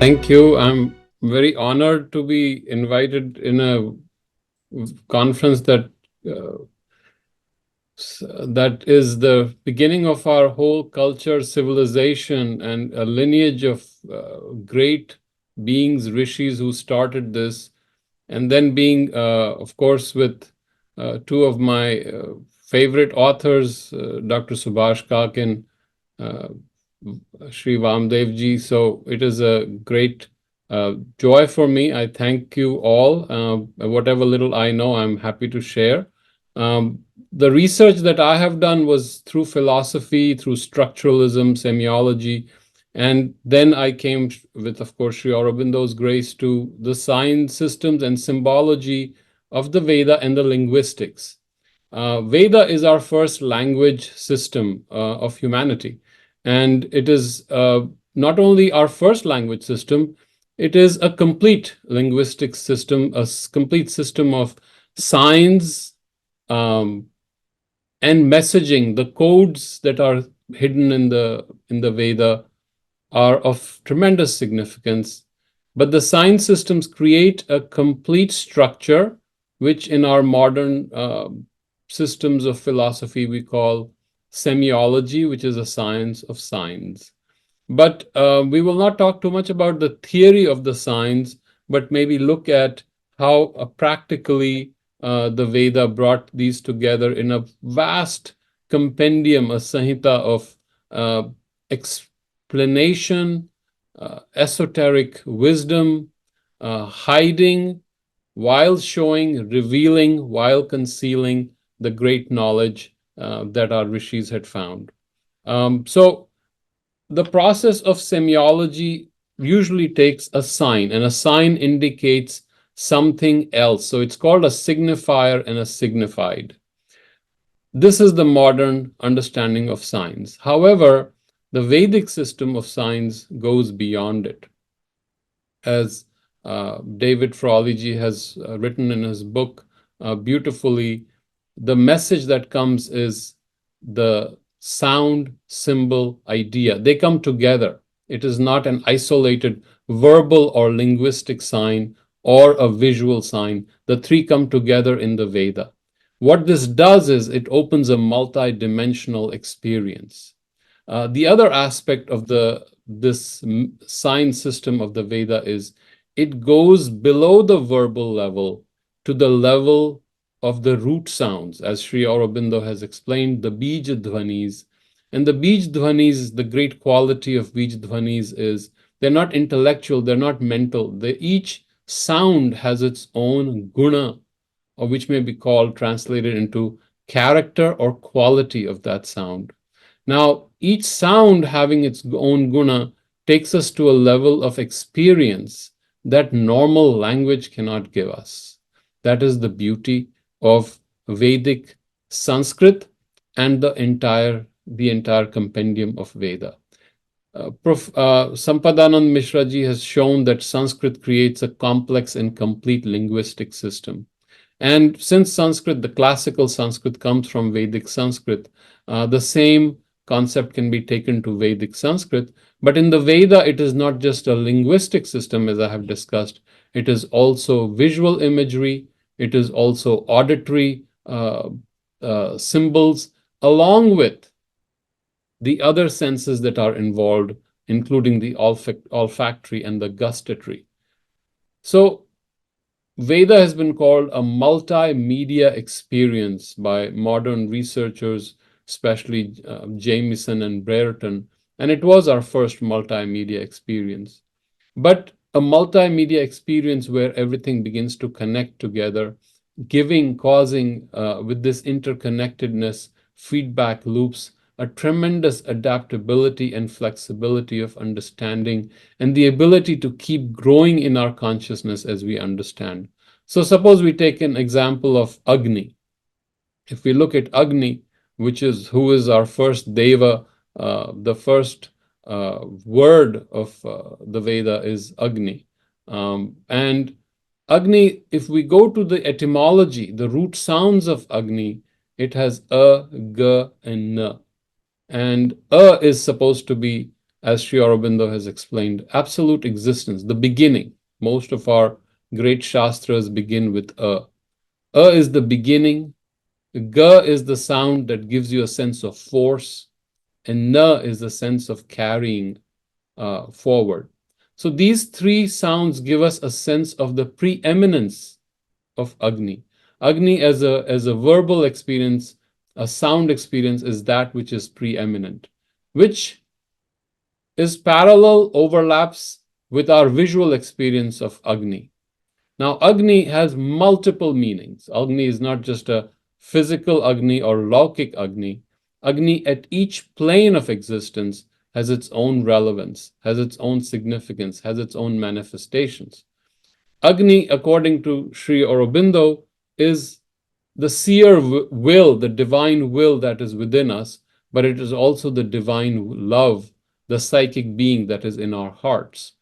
Thank you. I'm very honored to be invited in a conference uh, that is the beginning of our whole culture, civilization, and a lineage of great beings, rishis who started this, and then being, of course, with two of my favorite authors, Dr. Subhash Kakin, uh, Sri Vamdev ji. So it is a great joy for me. I thank you all. Whatever little I know, I'm happy to share. The research that I have done was through philosophy, through structuralism, semiology, and then I came with, of course, Sri Aurobindo's grace to the sign systems and symbology of the Veda and the linguistics. Veda is our first language system of humanity. And it is not only our first language system, it is a complete linguistic system, complete system of signs um, and messaging. The codes that are hidden in the Veda are of tremendous significance. But the sign systems create a complete structure, which in our modern systems of philosophy we call semiology, which is a science of signs. But we will not talk too much about the theory of the signs, but maybe look at how practically the Veda brought these together in a vast compendium, a Samhita of uh, explanation, esoteric wisdom, hiding while showing, revealing while concealing the great knowledge that our rishis had found. So the process of semiology usually takes a sign, and a sign indicates something else. So it's called a signifier and a signified. This is the modern understanding of signs. However, the Vedic system of signs goes beyond it. As David Frawley has written in his book beautifully, the message that comes is the sound, symbol, idea. They come together. It is not an isolated verbal or linguistic sign or a visual sign. The three come together in the Veda. What this does is it opens a multi-dimensional experience. The other aspect of this sign system of the Veda is it goes below the verbal level to the level of the root sounds, as Sri Aurobindo has explained, the Bij Dhvanis. And the Bij Dhvanis, the great quality of Bij Dhvanis is they're not intellectual, they're not mental. Each sound has its own guna, or which may be called, translated into character or quality of that sound. Now, each sound having its own guna takes us to a level of experience that normal language cannot give us. That is the beauty of Vedic Sanskrit and the entire compendium of Veda. Sampadanand Mishra ji has shown that Sanskrit creates a complex and complete linguistic system. And since Sanskrit, the classical Sanskrit, comes from Vedic Sanskrit, the same concept can be taken to Vedic Sanskrit. But in the Veda, it is not just a linguistic system, as I have discussed. It is also visual imagery. It is also auditory symbols, along with the other senses that are involved, including the olfactory and the gustatory. So Veda has been called a multimedia experience by modern researchers, especially Jamieson and Brereton, and it was our first multimedia experience. But a multimedia experience where everything begins to connect together, causing with this interconnectedness, feedback loops, a tremendous adaptability and flexibility of understanding, and the ability to keep growing in our consciousness as we understand. So suppose we take an example of Agni. If we look at Agni, who is our first Deva, the first word of the Veda is Agni. And Agni, if we go to the etymology, the root sounds of Agni, it has A, G, and N. And A is supposed to be as Sri Aurobindo has explained, absolute existence, the beginning. Most of our great shastras begin with A. A is the beginning, Ga is the sound that gives you a sense of force, and Na is the sense of carrying forward. So these three sounds give us a sense of the preeminence of Agni. Agni as a verbal experience, a sound experience is that which is preeminent, which is parallel, overlaps with our visual experience of Agni. Now, Agni has multiple meanings. Agni is not just a physical Agni or Laukik Agni. Agni at each plane of existence has its own relevance, has its own significance, has its own manifestations. Agni, according to Sri Aurobindo, is the seer will, the divine will that is within us, but it is also the divine love, the psychic being that is in our hearts.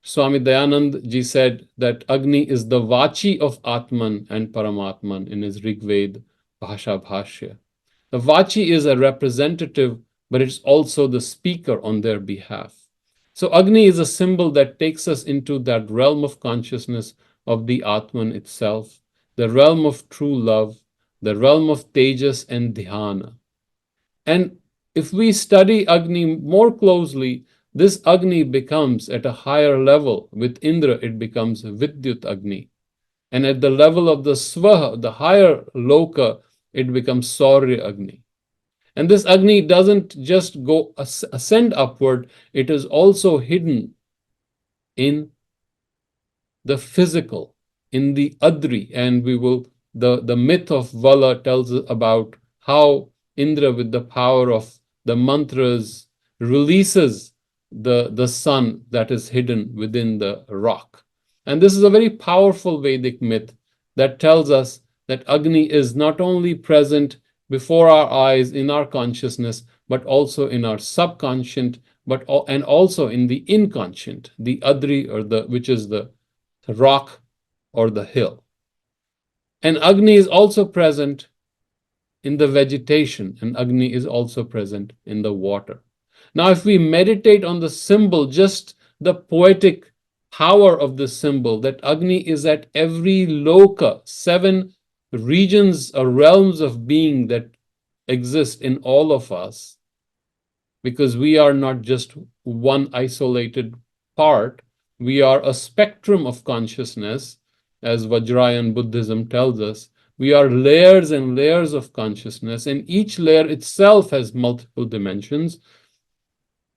Swami Dayanand ji said that Agni is the Vachi of Atman and Paramatman in his Rig Veda Bhasha Bhashya. The Vachi is a representative, but it's also the speaker on their behalf. So Agni is a symbol that takes us into that realm of consciousness of the Atman itself, the realm of true love, the realm of Tejas and Dhyana. And if we study Agni more closely, this Agni becomes at a higher level. With Indra, it becomes Vidyut Agni. And at the level of the Swaha, the higher Loka, it becomes Saurya Agni. And this Agni doesn't just go ascend upward, it is also hidden in the physical, in the Adri. And the myth of Vala tells us about how Indra, with the power of the mantras, releases the sun that is hidden within the rock. And this is a very powerful Vedic myth that tells us that Agni is not only present before our eyes in our consciousness, but also in our subconscious, and also in the inconscient, the Adri, or which is the rock or the hill. And Agni is also present in the vegetation, and Agni is also present in the water. Now, if we meditate on the symbol, just the poetic power of the symbol, that Agni is at every loka, 7 regions or realms of being that exist in all of us, because we are not just one isolated part, we are a spectrum of consciousness, as Vajrayan Buddhism tells us. We are layers and layers of consciousness, and each layer itself has multiple dimensions.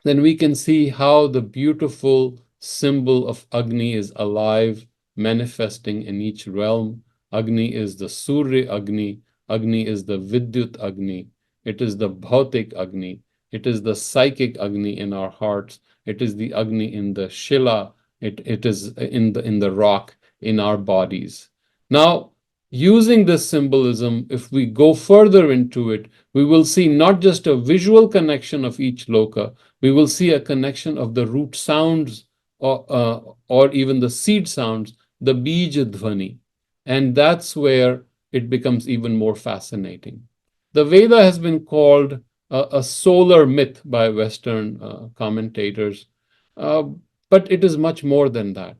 Then we can see how the beautiful symbol of Agni is alive, manifesting in each realm. Agni is the Surya Agni, Agni is the Vidyut Agni, it is the Bhautik Agni, it is the psychic Agni in our hearts, it is the Agni in the Shila, it is in the rock in our bodies. Now, using this symbolism, if we go further into it, we will see not just a visual connection of each loka, we will see a connection of the root sounds, or even the seed sounds, the bija dhvani. And that's where it becomes even more fascinating. The Veda has been called a solar myth by Western commentators, but it is much more than that.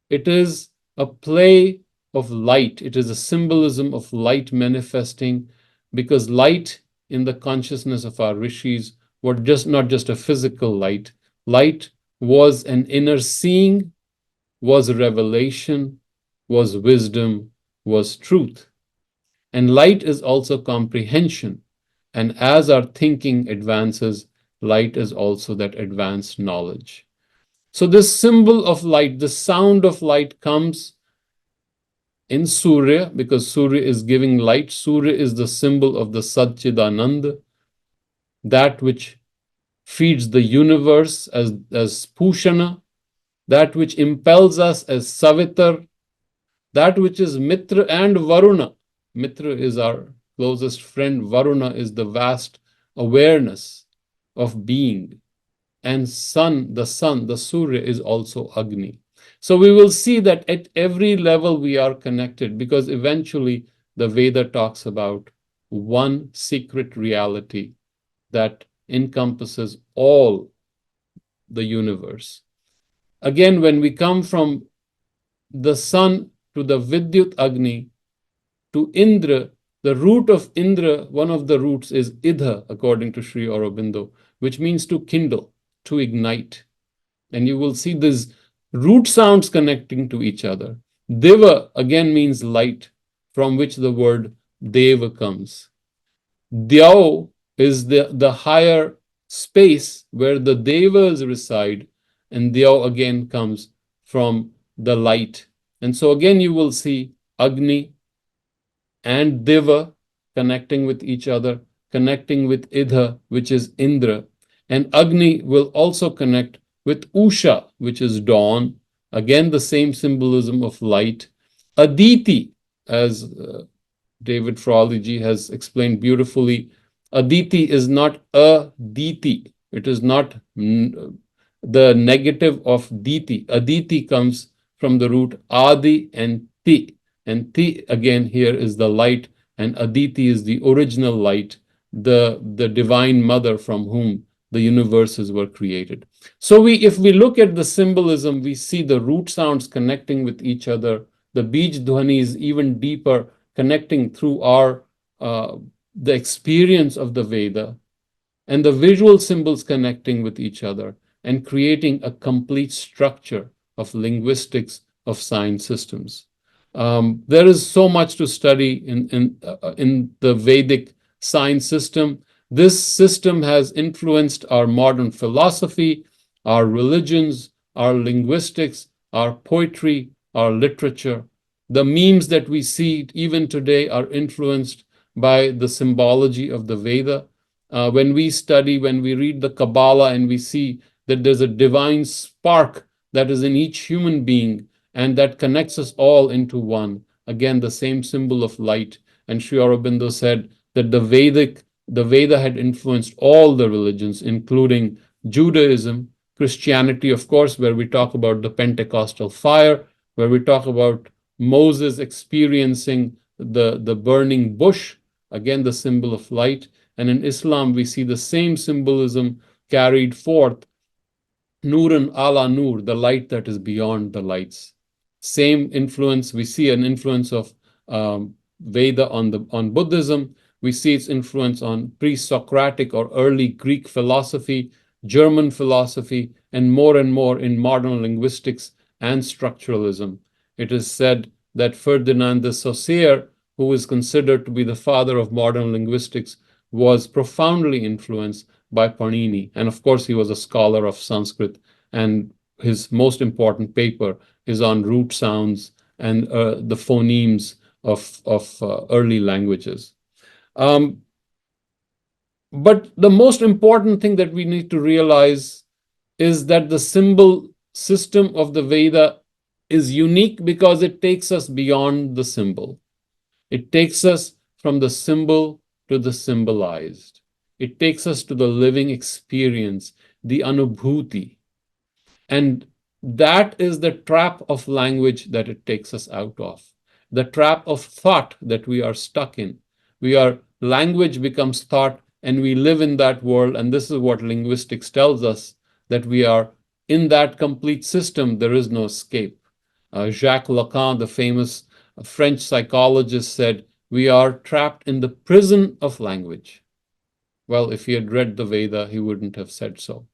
It is a play of light. It is a symbolism of light manifesting, because light in the consciousness of our rishis was not just a physical light. Light was an inner seeing, was revelation, was wisdom, was truth. And light is also comprehension. And as our thinking advances, light is also that advanced knowledge. So this symbol of light, the sound of light, comes in Surya, because Surya is giving light. Surya is the symbol of the Satchidananda, that which feeds the universe as Pushana, that which impels us as Savitar, that which is Mitra and Varuna. Mitra is our closest friend. Varuna is the vast awareness of being. And the sun, the Surya, is also Agni. So we will see that at every level we are connected, because eventually the Veda talks about one secret reality that encompasses all the universe. Again, when we come from the sun to the Vidyut Agni to Indra, the root of Indra, one of the roots is Idha, according to Sri Aurobindo, which means to kindle, to ignite. And you will see these root sounds connecting to each other. Deva again means light, from which the word Deva comes. Dyao is the higher space where the Devas reside, and Dyao again comes from the light. And so again you will see Agni and Deva connecting with each other, connecting with Idha, which is Indra. And Agni will also connect with Usha, which is dawn. Again, the same symbolism of light. Aditi, as David Frawley ji has explained beautifully, Aditi is not Aditi. It is not the negative of Diti. Aditi comes from the root Adi and Ti. And Ti again here is the light, and Aditi is the original light, the divine mother from whom the universes were created. So if we look at the symbolism, we see the root sounds connecting with each other, the Bij Dhwani is even deeper, connecting through the experience of the Veda, and the visual symbols connecting with each other and creating a complete structure of linguistics of sign systems. There is so much to study in the Vedic sign system. This system has influenced our modern philosophy, our religions, our linguistics, our poetry, our literature. The memes that we see even today are influenced by the symbology of the Veda. When we study, when we read the Kabbalah and we see that there's a divine spark that is in each human being and that connects us all into one. Again, the same symbol of light. And Sri Aurobindo said that the Veda had influenced all the religions, including Judaism, Christianity, of course, where we talk about the Pentecostal fire, where we talk about Moses experiencing the burning bush, again, the symbol of light. And in Islam, we see the same symbolism carried forth, Nurun ala Nur, the light that is beyond the lights. Same influence, we see an influence of Veda on Buddhism. We see its influence on pre-Socratic or early Greek philosophy, German philosophy, and more in modern linguistics and structuralism. It is said that Ferdinand de Saussure, who is considered to be the father of modern linguistics, was profoundly influenced by Panini. And of course, he was a scholar of Sanskrit, and his most important paper is on root sounds and the phonemes of early languages. But the most important thing that we need to realize is that the symbol system of the Veda is unique because it takes us beyond the symbol. It takes us from the symbol to the symbolized. It takes us to the living experience, the anubhuti. And that is the trap of language that it takes us out of, the trap of thought that we are stuck in. Language becomes thought, and we live in that world. And this is what linguistics tells us, that we are in that complete system. There is no escape. Jacques Lacan, the famous French psychologist, said, we are trapped in the prison of language. Well, if he had read the Veda, he wouldn't have said so,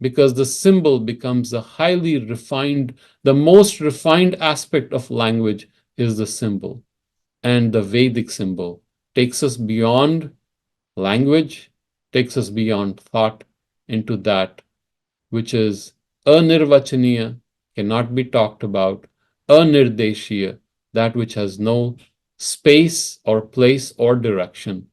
because the symbol becomes the highly refined, the most refined aspect of language is the symbol. And the Vedic symbol takes us beyond language, takes us beyond thought into that which is anirvachaniya, cannot be talked about, anirdeshiya, that which has no space or place or direction.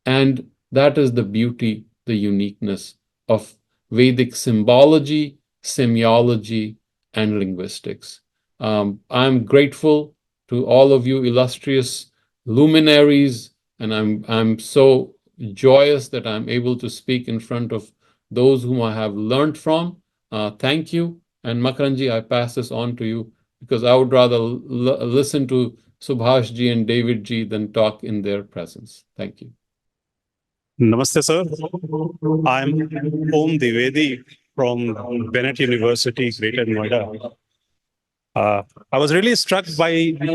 And that is the beauty, the uniqueness of Vedic symbology, semiology, and linguistics. I'm grateful to all of you illustrious luminaries, and I'm so joyous that I'm able to speak in front of those whom I have learned from. Thank you. And Makaranji, I pass this on to you, because I would rather listen to Subhash ji and David ji than talk in their presence. Thank you. Namaste, sir. I'm Om Divedi from Bennett University, Greater Noida. Uh, I was really struck by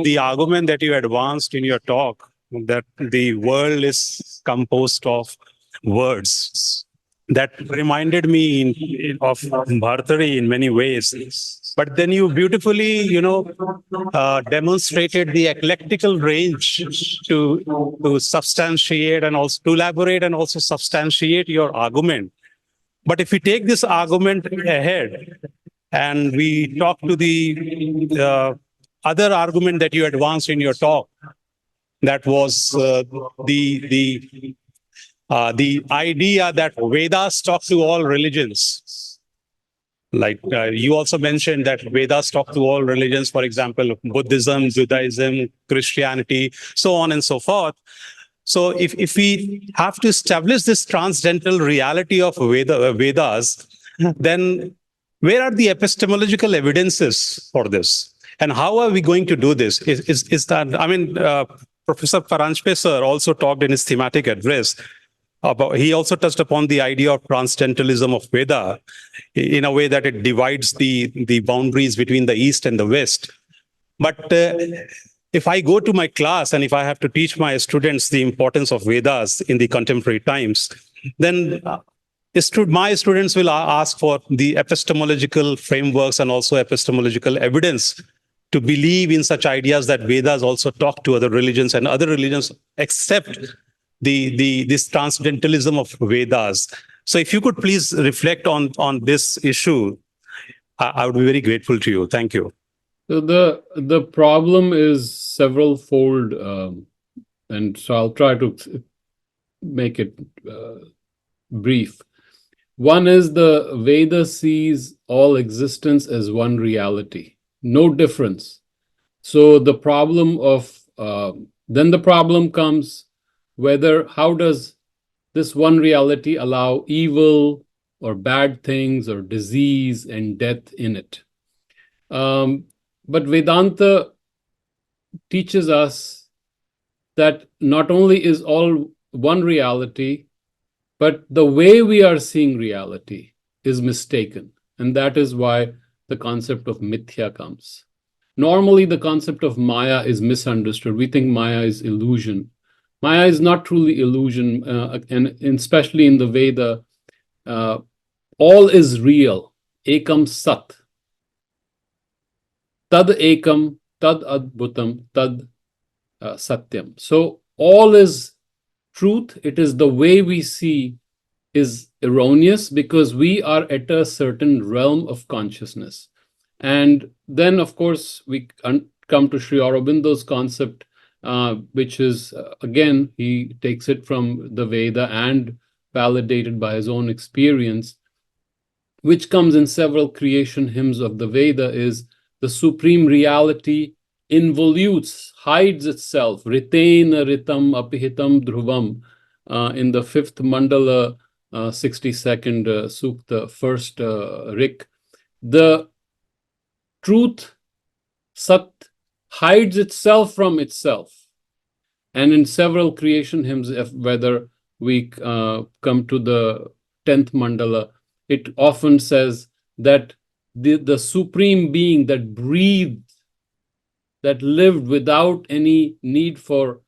the argument that you advanced in your talk that the world is composed of words. That reminded me of Bhartari in many ways. But then you beautifully, demonstrated the eclectical range to substantiate and also to elaborate and also substantiate your argument. But if we take this argument ahead and we talk to the other argument that you advanced in your talk, that was the idea that Vedas talk to all religions. Like you also mentioned that Vedas talk to all religions, for example, Buddhism, Judaism, Christianity, so on and so forth. So if we have to establish this transcendental reality of Vedas, then where are the epistemological evidences for this? And how are we going to do this? Is that, I mean, Professor Paranjpe sir also talked in his thematic address about, he also touched upon the idea of transcendentalism of Veda in a way that it divides the boundaries between the East and the West. But if I go to my class and if I have to teach my students the importance of Vedas in the contemporary times, then my students will ask for the epistemological frameworks and also epistemological evidence to believe in such ideas that Vedas also talk to other religions and other religions accept this transcendentalism of Vedas. So if you could please reflect on this issue, I would be very grateful to you. Thank you. So the problem is several fold, and so I'll try to make it brief. One is the Veda sees all existence as one reality, no difference. So the problem of then the problem comes how does this one reality allow evil or bad things or disease and death in it? But Vedanta teaches us that not only is all one reality, but the way we are seeing reality is mistaken. And that is why the concept of mithya comes. Normally, the concept of Maya is misunderstood. We think Maya is illusion. Maya is not truly illusion, and especially in the Veda, all is real. Ekam sat. Tad ekam, tad adbhutam, tad satyam. So all is truth. It is the way we see is erroneous because we are at a certain realm of consciousness. And then, of course, we come to Sri Aurobindo's concept, which is, again, he takes it from the Veda and validated by his own experience, which comes in several creation hymns of the Veda, is the supreme reality involutes, hides itself, ritena ritam apihitam dhruvam, in the fifth mandala, 62nd sukta, first rik. The truth, sat, hides itself from itself. And in several creation hymns, whether we come to the 10th mandala, it often says that the supreme being that breathed, that lived without any need for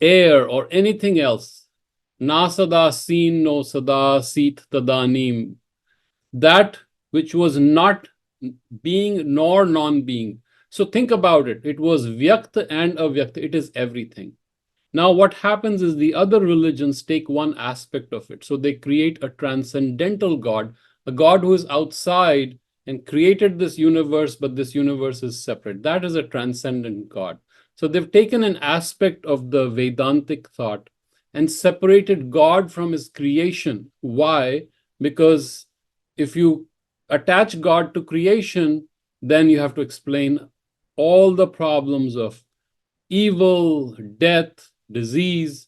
air or anything else, na sada seen no sada sit tadanim, that which was not being nor non-being. So think about it. It was vyakta and avyakta. It is everything. Now what happens is the other religions take one aspect of it. So they create a transcendental God, a God who is outside and created this universe, but this universe is separate. That is a transcendent God. So they've taken an aspect of the Vedantic thought and separated God from his creation. Why? Because if you attach God to creation, then you have to explain all the problems of evil, death, disease.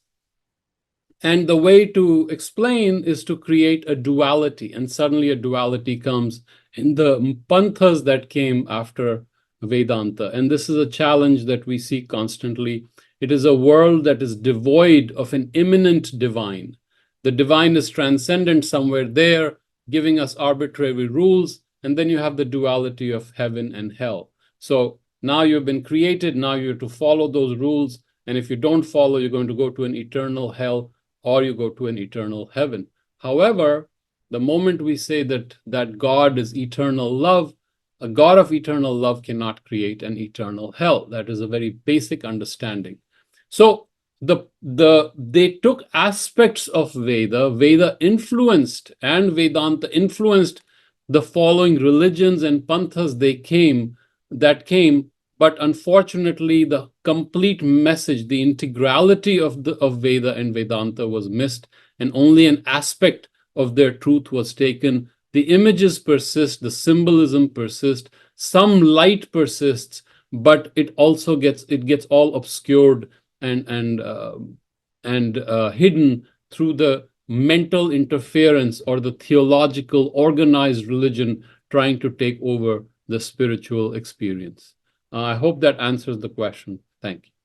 And the way to explain is to create a duality. And suddenly a duality comes in the panthas that came after Vedanta. And this is a challenge that we see constantly. It is a world that is devoid of an immanent divine. The divine is transcendent somewhere there, giving us arbitrary rules, and then you have the duality of heaven and hell. So now you've been created, now you have to follow those rules, and if you don't follow, you're going to go to an eternal hell or you go to an eternal heaven. However, the moment we say that God is eternal love, a God of eternal love cannot create an eternal hell. That is a very basic understanding. So they took aspects of Veda influenced, and Vedanta influenced the following religions and panthas that came, but unfortunately the complete message, the integrality of Veda and Vedanta was missed, and only an aspect of their truth was taken. The images persist, the symbolism persists, some light persists, but it gets all obscured and hidden through the mental interference or the theological organized religion trying to take over the spiritual experience. I hope that answers the question. Thank you.